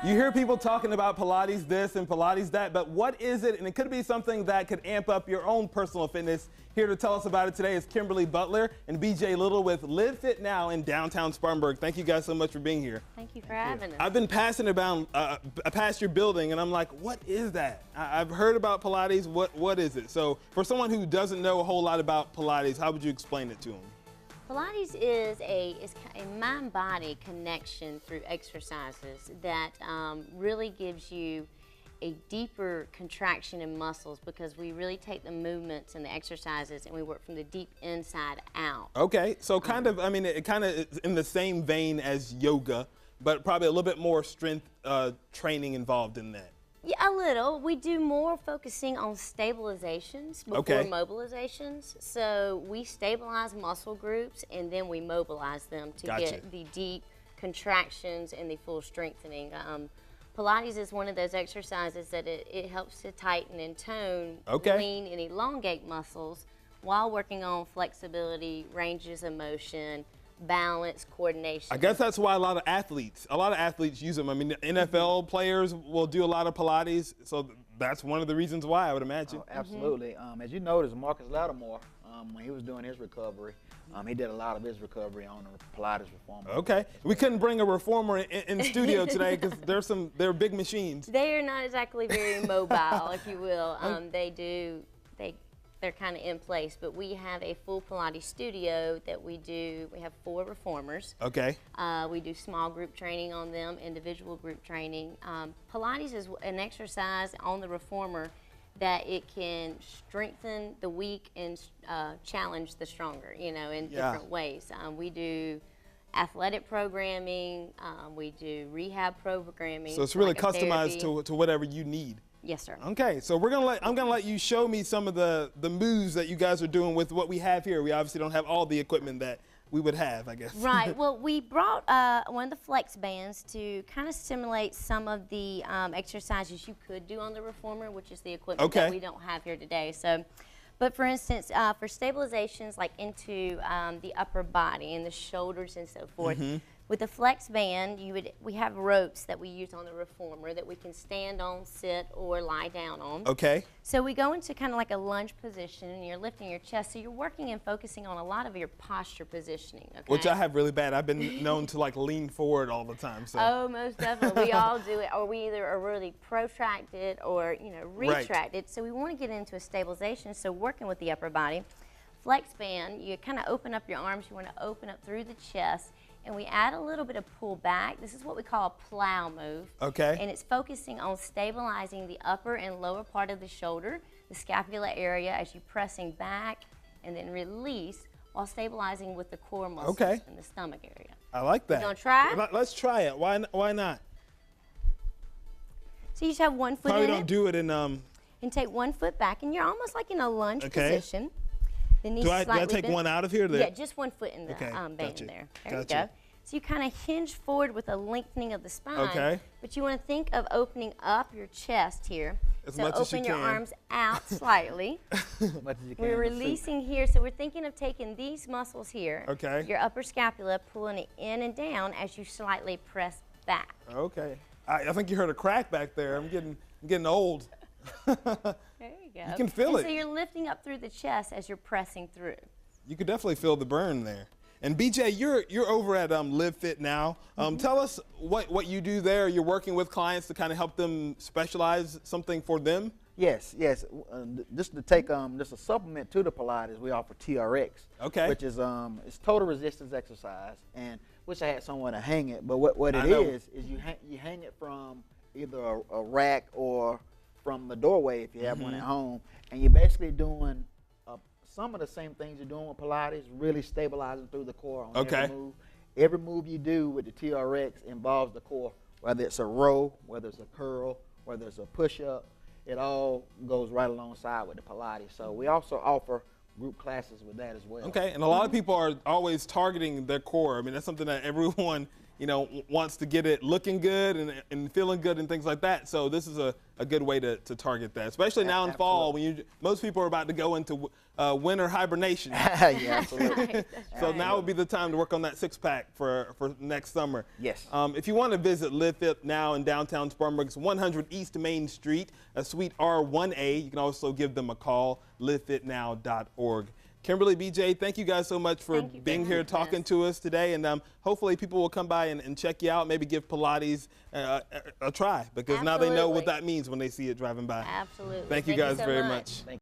You hear people talking about Pilates this and Pilates that, but what is it? And it could be something that could amp up your own personal fitness. Here to tell us about it today is Kimberly Butler and BJ Little with Live Fit Now in downtown Spartanburg. Thank you guys so much for being here. Thank you for having us. I've been passing about past your building, and I'm like, what is that? I've heard about Pilates. What is it? So for someone who doesn't know a whole lot about Pilates, how would you explain it to them? Pilates is a mind-body connection through exercises that really gives you a deeper contraction in muscles, because we really take the movements and the exercises and we work from the deep inside out. Okay, so kind of, I mean, it kind of is in the same vein as yoga, but probably a little bit more strength training involved in that. Yeah, a little. We do more focusing on stabilizations before mobilizations. So we stabilize muscle groups and then we mobilize them to get the deep contractions and the full strengthening. Pilates is one of those exercises that it helps to tighten and tone, lean and elongate muscles while working on flexibility, ranges of motion, balance, coordination. I guess that's why a lot of athletes use them. I mean, NFL players will do a lot of Pilates, so that's one of the reasons why, I would imagine. Oh, absolutely. As you noticed, Marcus Lattimore, when he was doing his recovery, he did a lot of his recovery on the Pilates reformer. Okay. We couldn't bring a reformer in studio today because they're big machines. They are not exactly very mobile, if you will. They're kind of in place, but we have a full Pilates studio that we do. We have 4 reformers. Okay. We do small group training on them, individual group training. Pilates is an exercise on the reformer that it can strengthen the weak and challenge the stronger, you know, in different ways. We do athletic programming, we do rehab programming. So it's really customized to whatever you need. Yes, sir. Okay, so I'm gonna let you show me some of the moves that you guys are doing with what we have here. We obviously don't have all the equipment that we would have, I guess. Right. Well, we brought one of the flex bands to kind of simulate some of the exercises you could do on the reformer, which is the equipment that we don't have here today. So, but for instance, for stabilizations like into the upper body and the shoulders and so forth, with the flex band, we have ropes that we use on the reformer that we can stand on, sit, or lie down on. Okay. So we go into kind of like a lunge position, and you're lifting your chest. So you're working and focusing on a lot of your posture positioning. Okay? Which I have really bad. I've been known to like lean forward all the time. So. Oh, most definitely. We all do it, or we either are really protracted or retracted. So we want to get into a stabilization. So working with the upper body, flex band, you kind of open up your arms. You want to open up through the chest. And we add a little bit of pull back. This is what we call a plow move. Okay. And it's focusing on stabilizing the upper and lower part of the shoulder, the scapula area, as you're pressing back and then release while stabilizing with the core muscles in the stomach area. I like that. You gonna try it? Let's try it. Why not? So you just have one foot Probably in don't do it in and take one foot back, and you're almost like in a lunge position. Do I take one out of here? Yeah, just one foot in the band there. There you go. So you kind of hinge forward with a lengthening of the spine. But you want to think of opening up your chest here. So open your arms out slightly. We're releasing here. So we're thinking of taking these muscles here, your upper scapula, pulling it in and down as you slightly press back. Okay. I think you heard a crack back there. I'm getting old. There you go. You can feel it. So you're lifting up through the chest as you're pressing through. You could definitely feel the burn there. And BJ, you're over at Live Fit Now. Tell us what you do there. You're working with clients to kind of help them specialize something for them. Yes. Just to take just a supplement to the Pilates, we offer TRX, which is it's total resistance exercise. And wish I had somewhere to hang it, but what it is you hang it from either a rack or from the doorway if you have one at home, and you're basically doing some of the same things you're doing with Pilates, really stabilizing through the core on every move. Every move you do with the TRX involves the core, whether it's a row, whether it's a curl, whether it's a push-up, it all goes right alongside with the Pilates. So we also offer group classes with that as well. Okay, and a lot of people are always targeting their core. I mean, that's something that everyone wants to get it looking good and feeling good and things like that. So this is a good way to target that, especially now in fall when most people are about to go into winter hibernation. Yeah, absolutely. Right, So right. now would be the time to work on that six-pack for next summer. Yes. If you want to visit Live Fit Now in downtown Spartanburg, it's 100 East Main Street, Suite R1A. You can also give them a call, livefitnow.org. Kimberly, BJ, thank you guys so much for being here talking to us today. And hopefully people will come by and check you out, maybe give Pilates a try, because now they know what that means when they see it driving by. Absolutely. Thank you guys very much.